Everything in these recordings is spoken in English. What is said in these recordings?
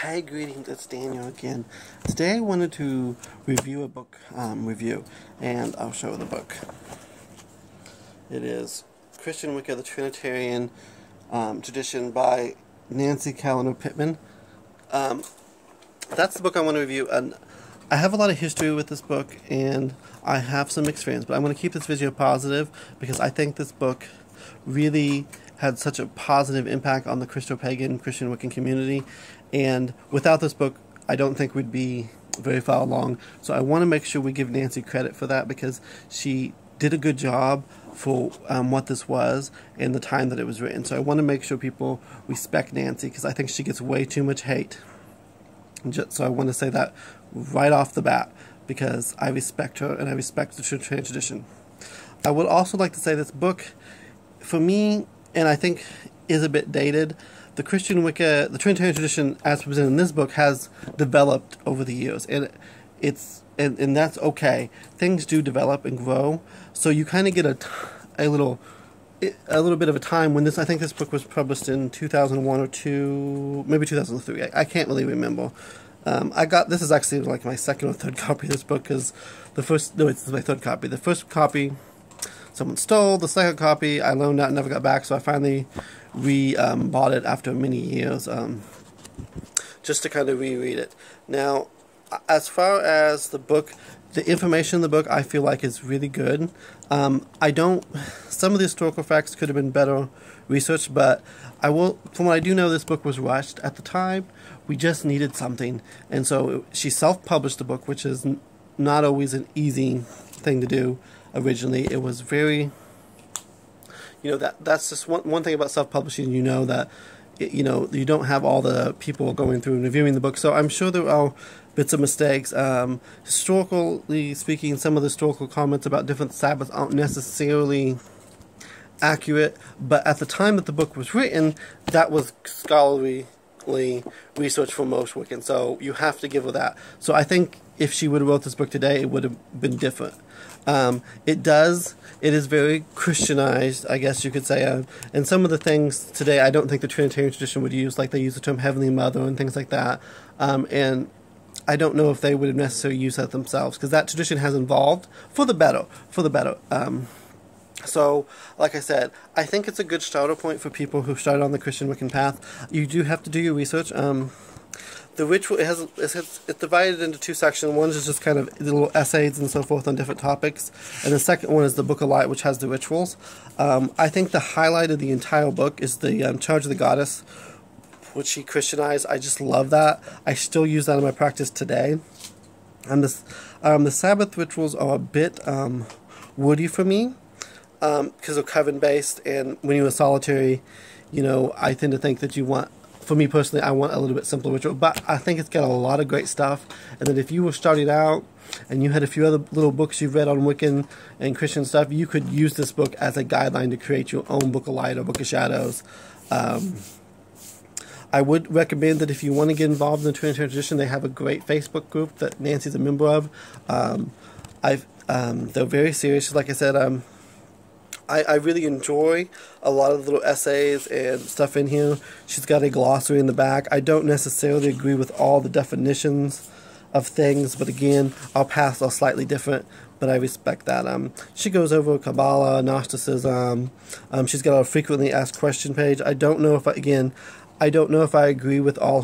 Hey, greetings, it's Daniel again. Today I wanted to review a book review, and I'll show the book. It is Christian Wicca, the Trinitarian Tradition by Nancy Callender Pittman. That's the book I want to review, and I have a lot of history with this book, and I have some experience, but I'm going to keep this video positive because I think this book really had such a positive impact on the Christo-pagan Christian Wiccan community, and without this book I don't think we'd be very far along. So I want to make sure we give Nancy credit for that because she did a good job for what this was and the time that it was written. So I want to make sure people respect Nancy because I think she gets way too much hate. So I want to say that right off the bat because I respect her and I respect the Trinitarian tradition. I would also like to say this book, for me, and I think is a bit dated. The Christian Wicca, the Trinitarian tradition, as presented in this book, has developed over the years, and and that's okay. Things do develop and grow, so you kind of get a little bit of a time when this. I think this book was published in 2001 or 2, maybe 2003. I can't really remember. This is actually like my second or third copy of this book because this is my third copy. The first copy someone stole. The second copy I loaned out and never got back, so I finally bought it after many years just to kind of reread it. Now, as far as the book, the information in the book I feel like is really good. Some of the historical facts could have been better researched, but from what I do know, this book was rushed at the time. We just needed something, and so she self-published the book, which is not always an easy thing to do. Originally, it was very, that's just one thing about self-publishing. That you don't have all the people going through and reviewing the book, so I'm sure there are bits of mistakes. Historically speaking, some of the historical comments about different Sabbaths aren't necessarily accurate, but at the time that the book was written, that was scholarly research for most Wiccans, so you have to give her that. So I think if she would have wrote this book today, it would have been different. It is very Christianized, I guess you could say, and some of the things today I don't think the Trinitarian tradition would use, like they use the term Heavenly Mother and things like that, and I don't know if they would have necessarily used that themselves, because that tradition has evolved for the better, So, like I said, I think it's a good starter point for people who start on the Christian Wiccan path. You do have to do your research. The ritual, it's divided into two sections. One is just kind of little essays and so forth on different topics, and the second one is the Book of Light, which has the rituals. I think the highlight of the entire book is the Charge of the Goddess, which she Christianized. I just love that. I still use that in my practice today. And the Sabbath rituals are a bit woody for me because they're coven-based, and when you're a solitary, I tend to think that you want. For me personally, I want a little bit simpler ritual, but I think it's got a lot of great stuff, and that if you were starting out and you had a few other little books you've read on Wiccan and Christian stuff, you could use this book as a guideline to create your own Book of Light or Book of Shadows. I would recommend that if you want to get involved in the Trinitarian tradition, they have a great Facebook group that Nancy's a member of. They're very serious, like I said. I really enjoy a lot of the little essays and stuff in here. She's got a glossary in the back. I don't necessarily agree with all the definitions of things, but again, our paths are slightly different, but I respect that. She goes over Kabbalah, Gnosticism. She's got a frequently asked question page. I don't know if I agree with all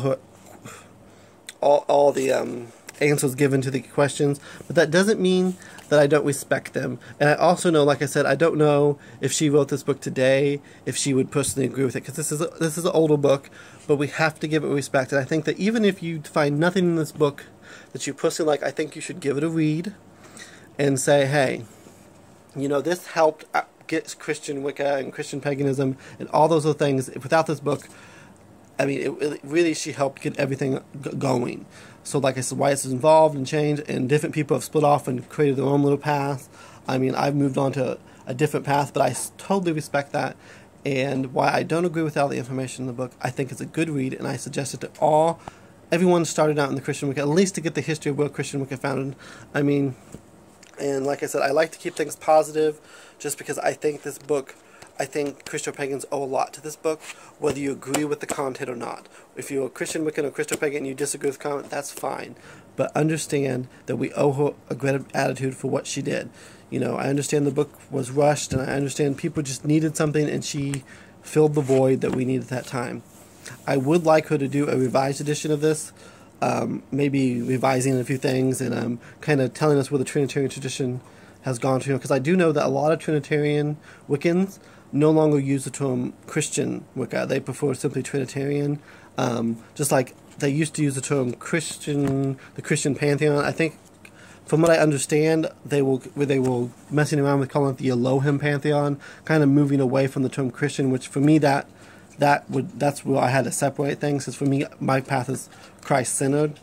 the answers given to the questions, but that doesn't mean that I don't respect them. And I also know, like I said, I don't know if she wrote this book today, if she would personally agree with it, because this is an older book, but we have to give it respect. And I think that even if you find nothing in this book that you personally like, I think you should give it a read and say, hey, this helped get Christian Wicca and Christian paganism and all those other things. Without this book, I mean, it really, she helped get everything going. So, like I said, why it's involved and changed, and different people have split off and created their own little path. I mean, I've moved on to a different path, but I totally respect that. And why I don't agree with all the information in the book, I think it's a good read, and I suggest it to everyone started out in the Christian Wicca, at least to get the history of where Christian Wicca founded. I mean, and like I said, I like to keep things positive, just because I think this book, I think Christo-pagans owe a lot to this book, whether you agree with the content or not. If you're a Christian Wiccan or Christo-pagan and you disagree with the content, that's fine. But understand that we owe her a great attitude for what she did. You know, I understand the book was rushed, and I understand people just needed something, and she filled the void that we needed at that time. I would like her to do a revised edition of this, maybe revising a few things and kind of telling us where the Trinitarian tradition has gone to. Because I do know that a lot of Trinitarian Wiccans no longer use the term Christian Wicca. They prefer simply Trinitarian, just like they used to use the term Christian, the Christian pantheon. I think, from what I understand, they were messing around with calling it the Elohim pantheon, kind of moving away from the term Christian, which for me that's where I had to separate things, because for me my path is Christ-centered.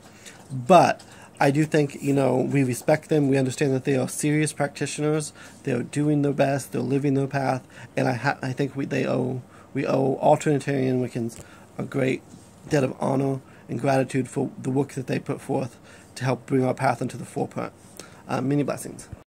But I do think, you know, we respect them. We understand that they are serious practitioners. They're doing their best. They're living their path, and I think we owe all Trinitarian Wiccans a great debt of honor and gratitude for the work that they put forth to help bring our path into the forefront. Many blessings.